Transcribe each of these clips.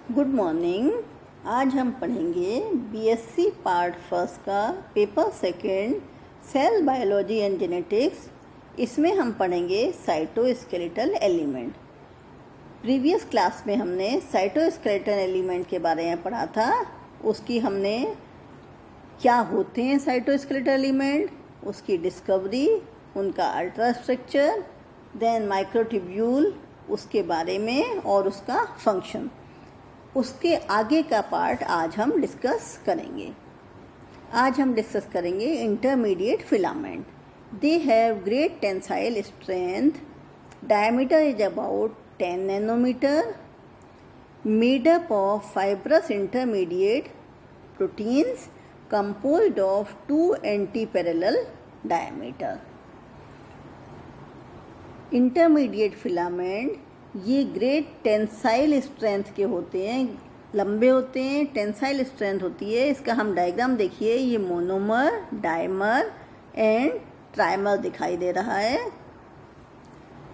Good morning. आज हम पढ़ेंगे बीएससी पार्ट फर्स्ट का paper second cell biology and genetics. इसमें हम पढ़ेंगे साइटोस्केलेटल एलिमेंट। प्रीवियस क्लास में हमने साइटोस्केलेटल एलिमेंट के बारे में पढ़ा था। उसकी हमने क्या होते हैं साइटोस्केलेटल एलिमेंट, उसकी डिस्कवरी, उनका अल्ट्रा स्ट्रक्चर, देन माइक्रोट्यूब्यूल उसके बारे में और उसका फंक्शन, उसके आगे का पार्ट आज हम डिस्कस करेंगे। आज हम डिस्कस करेंगे intermediate filament. They have great tensile strength, diameter is about 10 nanometre, made up of fibrous intermediate proteins composed of 2 anti-parallel diameter। Intermediate filament ये ग्रेट टेंसाइल स्ट्रेंथ के होते हैं, लंबे होते हैं, टेंसाइल स्ट्रेंथ होती है। इसका हम डायग्राम देखिए, ये मोनोमर, डायमर एंड ट्राइमर दिखाई दे रहा है।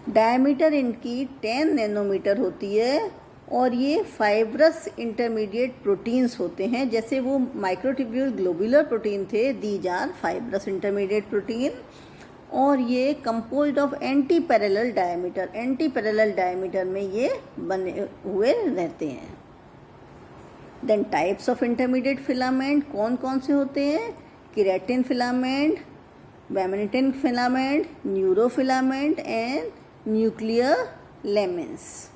डायमीटर इनकी 10 नैनोमीटर होती है और ये फाइब्रस इंटरमीडिएट प्रोटीन्स होते हैं। जैसे वो माइक्रोट्यूब्यूल ग्लोबुलर प्रोटीन थे, these are fibrous intermediate protein. और ये composed of anti parallel diameter, anti parallel diameter में ये बने हुए रहते हैं। Then types of intermediate filament कौन कौन से होते हैं? Keratin filament, vimentin filament, neurofilament and nuclear lamins.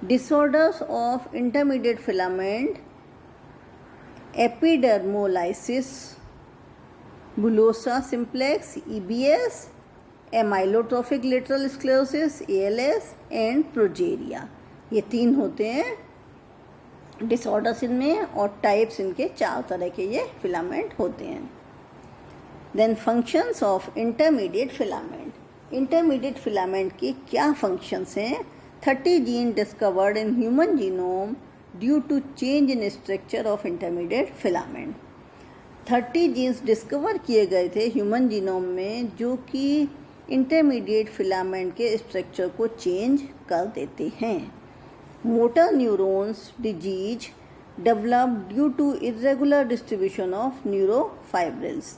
Disorders of intermediate filament: epidermolysis, bullosa simplex EBS, amyotrophic lateral sclerosis ALS and progeria. ये 3 होते हैं डिसऑर्डर्स इनमें, और टाइप्स इनके 4 तरह के ये फिलामेंट होते हैं। Then functions of intermediate filament. Intermediate filament के क्या फंक्शंस हैं? 30 gene discovered in human genome due to change in structure of intermediate filament. 30 genes discover किए गए थे ह्यूमन जीनोम में, जो कि इंटरमीडिएट फिलामेंट के स्ट्रक्चर को चेंज कर देते हैं। Motor neurons disease develop due to irregular distribution of neurofibrils.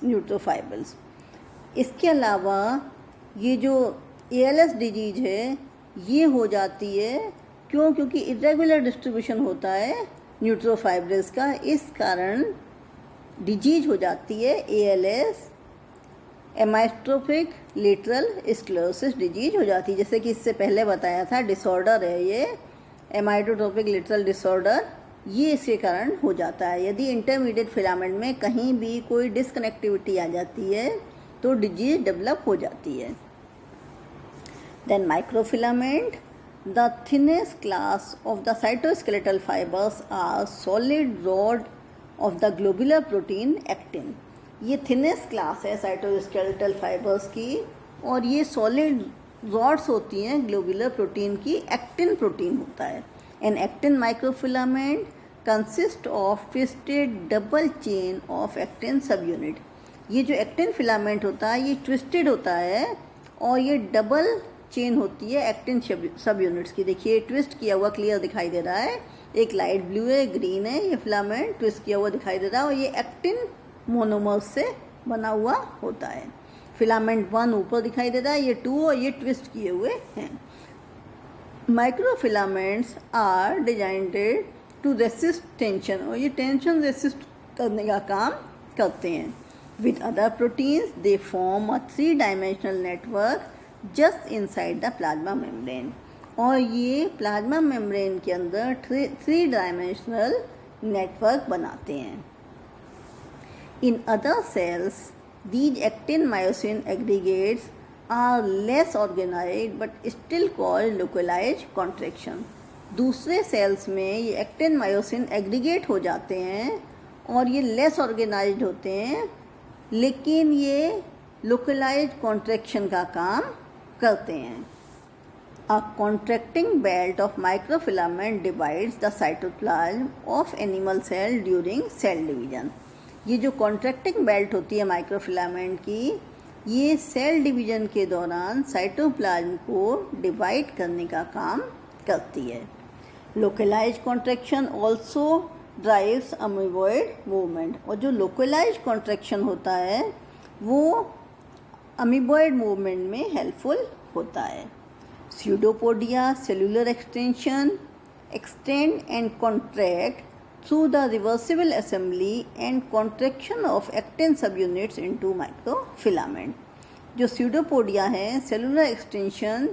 इसके अलावा ये जो ALS डिजीज है ये हो जाती है क्योंकि इरेगुलर डिस्ट्रीब्यूशन होता है न्यूरोफाइब्रिल्स का। इस कारण डिजीज हो जाती है ALS, एमाइलोट्रोफिक लेटरल स्क्लेरोसिस डिजीज हो जाती है। जैसे कि इससे पहले बताया था, डिसऑर्डर है ये एमाइलोट्रोफिक लेटरल डिसऑर्डर, ये इसके कारण हो जाता है। यदि इंटरमीडिएट फिलामेंट में कहीं भी कोई डिसकनेक्टिविटी आ जाती है तो डिजीज डेवलप हो जाती है। Then microfilament, the thinnest class of the cytoskeletal fibers are solid rod of the globular protein actin। ये thinnest class है cytoskeletal fibers की, और ये solid rods होती हैं ग्लोबुलर प्रोटीन की। एक्टिन प्रोटीन होता है। An actin microfilament consist of twisted double chain of actin subunit। ये जो एक्टिन फिलामेंट होता है ये ट्विस्टेड होता है और ये डबल चेन होती है एक्टिन सब यूनिट्स की। देखिए ट्विस्ट किया हुआ क्लियर दिखाई दे रहा है, एक लाइट ब्लू है, ग्रीन है, ये फिलामेंट ट्विस्ट किया हुआ दिखाई दे रहा है और ये एक्टिन मोनोमर्स से बना हुआ होता है। फिलामेंट 1 ऊपर दिखाई दे रहा है, ये 2 और ये ट्विस्ट किए हुए हैं। Microfilaments are designed to resist tension, और ये टेंशन रेसिस्ट करने का काम करते हैं। With other proteins they form a 3 dimensional network just inside the plasma membrane, और ये प्लाज्मा मेम्ब्रेन के अंदर 3 डायमेंशनल नेटवर्क बनाते हैं। In other cells these actin myosin aggregates are less organised but still called localised contraction. दूसरे cells में ये actin myosin aggregate हो जाते हैं और ये लेस ऑर्गेनाइज्ड होते हैं, लेकिन ये लोकलाइज्ड कॉन्ट्रैक्शन का काम करते हैं। A contracting belt of microfilament divides the cytoplasm of animal cell during cell division। ये जो कॉन्ट्रैक्टिंग बेल्ट होती है माइक्रोफिलामेंट की, ये सेल डिवीजन के दौरान साइटोप्लाज्म को डिवाइड करने का काम करती है। Localise contraction also drives amoeboid movement, और जो लोकलाइज कॉन्ट्रैक्शन होता है वो अमीबॉइड मूवमेंट में हेल्पफुल होता है। Pseudopodia cellular extension extend and contract through the reversible assembly and contraction of actin subunits into microfilament. जो स्यूडोपोडिया है cellular extension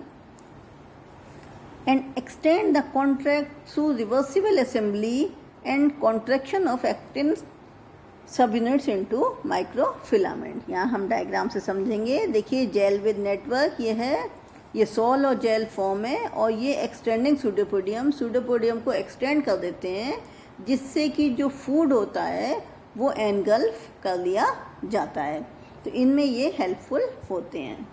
and extend the contract through reversible assembly and contraction of actin subunits into microfilament. यहाँ हम diagram से समझेंगे। देखिए gel with network ये है, ये सॉल और जेल फॉर्म है, और ये एक्सटेंडिंग स्यूडोपोडियम को एक्सटेंड कर देते हैं जिससे कि जो फूड होता है वो एनगल्फ कर लिया जाता है। तो इनमें ये हेल्पफुल होते हैं।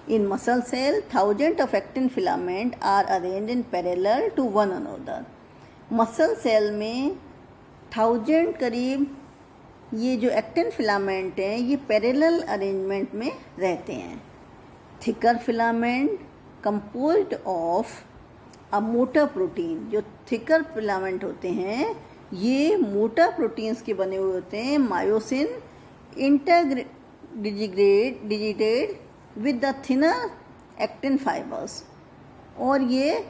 In muscle cell thousand of actin filament are arranged in parallel to one another. Muscle cell में 1000 करीब ये जो एक्टिन फिलामेंट हैं ये पैरेलल अरेंजमेंट में रहते हैं। Thicker filament composed of a motor protein, जो थिकर फिलामेंट होते हैं ये मोटा प्रोटीन्स के बने हुए होते हैं। Myosin interdigitated with the thinner actin fibres, और ये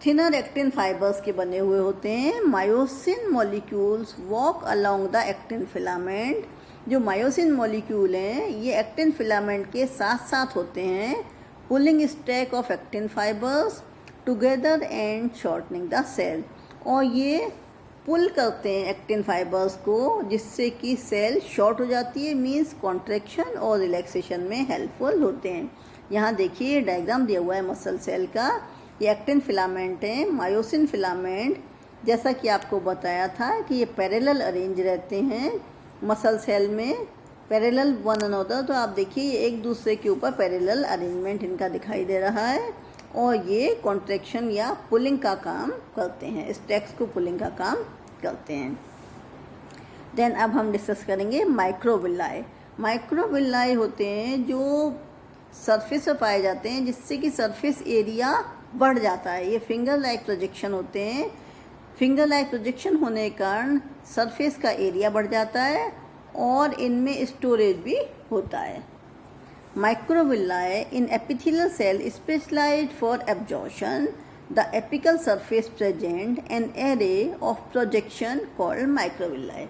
थिनर एक्टिन फाइबर्स के बने हुए होते हैं। Myosin molecules walk along the actin filament, जो मायोसिन मॉलिक्यूल हैं ये एक्टिन फिलामेंट के साथ साथ होते हैं। Pulling stack of actin fibres together and shortening the cell, और ये पुल करते हैं एक्टिन फाइबर्स को जिससे कि सेल शॉर्ट हो जाती है, मींस कॉन्ट्रैक्शन और रिलैक्सेशन में हेल्पफुल होते हैं। यहाँ देखिए डायग्राम दिया हुआ है मसल सेल का। ये एक्टिन फिलामेंट हैं, मायोसिन फिलामेंट जैसा कि आपको बताया था कि ये पैरेलल अरेंज रहते हैं मसल सेल में, पैरेलल वन अनदर। तो आप देखिए ये एक दूसरे के ऊपर पैरेलल अरेंजमेंट इनका दिखाई दे रहा है, और ये कॉन्ट्रैक्शन या पुलिंग का काम करते हैं, स्टैक्स को पुलिंग का काम करते हैं। देन अब हम डिस्कस करेंगे माइक्रोविलाई। माइक्रोविलाई होते हैं जो सरफेस पर पाए जाते हैं जिससे कि सरफेस एरिया बढ़ जाता है। ये फिंगर लाइक प्रोजेक्शन होते हैं। फिंगर लाइक प्रोजेक्शन होने के कारण सरफेस का एरिया बढ़ जाता है और इनमें स्टोरेज भी होता है। Microvilli in epithelial cell specialised for absorption the apical surface present an array of projection called microvilli.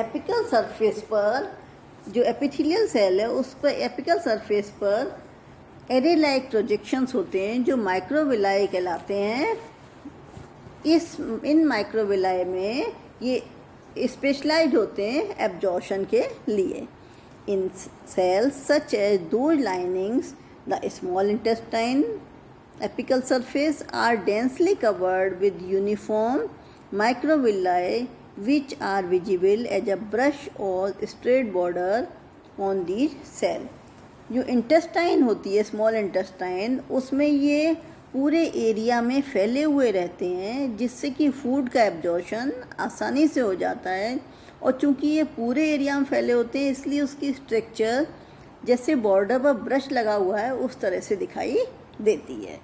Apical surface पर जो एपिथेलियल सेल है उस पर एपिकल सरफेस पर एरे लाइक प्रोजेक्शंस होते हैं जो माइक्रोविलाई कहलाते हैं। इन माइक्रोविलाई में ये स्पेशलाइज्ड होते हैं एब्जॉर्प्शन के लिए। In cells such as those linings the small intestine apical surface are densely covered with uniform microvilli which are visible as a brush or straight border on these cell। जो intestine होती है small intestine उसमें ये पूरे area में फैले हुए रहते हैं जिससे कि फूड का एब्जॉर्प्शन आसानी से हो जाता है, और चूंकि ये पूरे एरिया में फैले होते हैं इसलिए उसकी स्ट्रक्चर जैसे बॉर्डर पर ब्रश लगा हुआ है उस तरह से दिखाई देती है।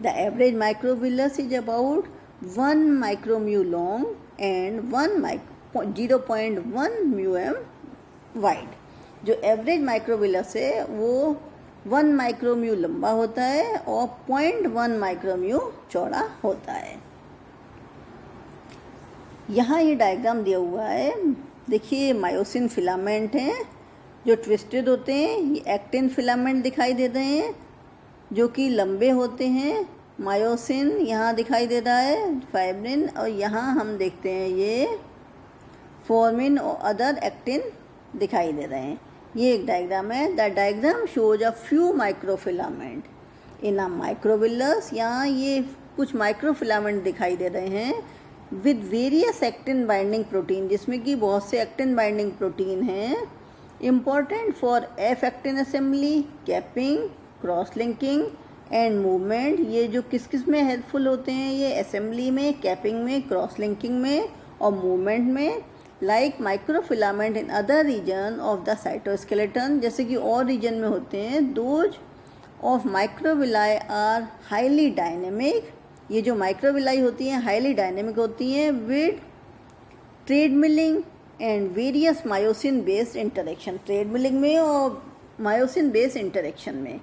The average microvillus is about 1 micrometre long and 0.1 mu m wide. जो एवरेज माइक्रोविलस है वो 1 माइक्रोम्यू लंबा होता है और 0.1 माइक्रोम्यू चौड़ा होता है। यहाँ ये डायग्राम दिया हुआ है, देखिए मायोसिन फिलामेंट हैं जो ट्विस्टेड होते हैं। ये एक्टिन फिलामेंट दिखाई दे रहे हैं जो कि लंबे होते हैं। मायोसिन यहाँ दिखाई दे रहा है, फाइब्रिन, और यहाँ हम देखते हैं ये फॉर्मिन और अदर एक्टिन दिखाई दे रहे हैं। ये एक डायग्राम है। The diagram shows a few microfilament in a microvillus. यहाँ ये कुछ माइक्रोफिलामेंट दिखाई दे रहे हैं with various actin binding protein, जिसमें कि बहुत से एक्टिन बाइंडिंग प्रोटीन हैं important for F actin assembly, capping, cross linking and movement. ये जो किस किस में हेल्पफुल होते हैं, ये असेंबली में, कैपिंग में, क्रॉस लिंकिंग में और मूवमेंट में। Like microfilament in other region of the cytoskeleton, जैसे कि और रीजन में होते हैं। Those of microvilli are highly dynamic ये जो माइक्रोविलाई होती हैं हाईली डायनेमिक होती हैं with treadmilling and various myosin based interaction. Treadmilling में और मायोसिन बेस्ड इंटरेक्शन में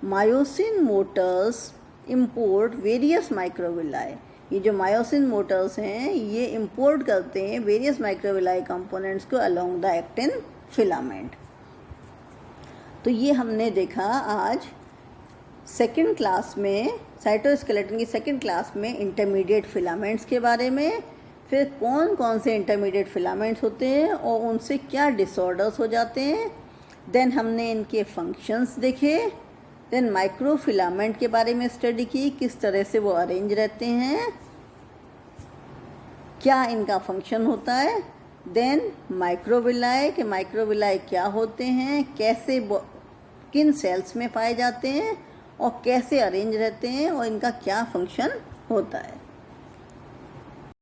myosin motors import various microvilli. ये जो मायोसिन मोटर्स हैं ये इंपोर्ट करते हैं वेरियस माइक्रोविलाई कंपोनेंट्स को अलोंग द एक्टिन फिलामेंट। तो ये हमने देखा आज सेकेंड क्लास में, साइटोस्केलेटन की सेकेंड क्लास में इंटरमीडिएट फिलामेंट्स के बारे में, फिर कौन कौन से इंटरमीडिएट फिलामेंट्स होते हैं और उनसे क्या डिसऑर्डर्स हो जाते हैं। देन हमने इनके फंक्शंस देखे। देन माइक्रोफिलामेंट के बारे में स्टडी की, किस तरह से वो अरेंज रहते हैं, क्या इनका फंक्शन होता है। देन माइक्रोविलाई के माइक्रोविलाई क्या होते हैं, कैसे किन सेल्स में पाए जाते हैं और कैसे अरेंज रहते हैं और इनका क्या फंक्शन होता है।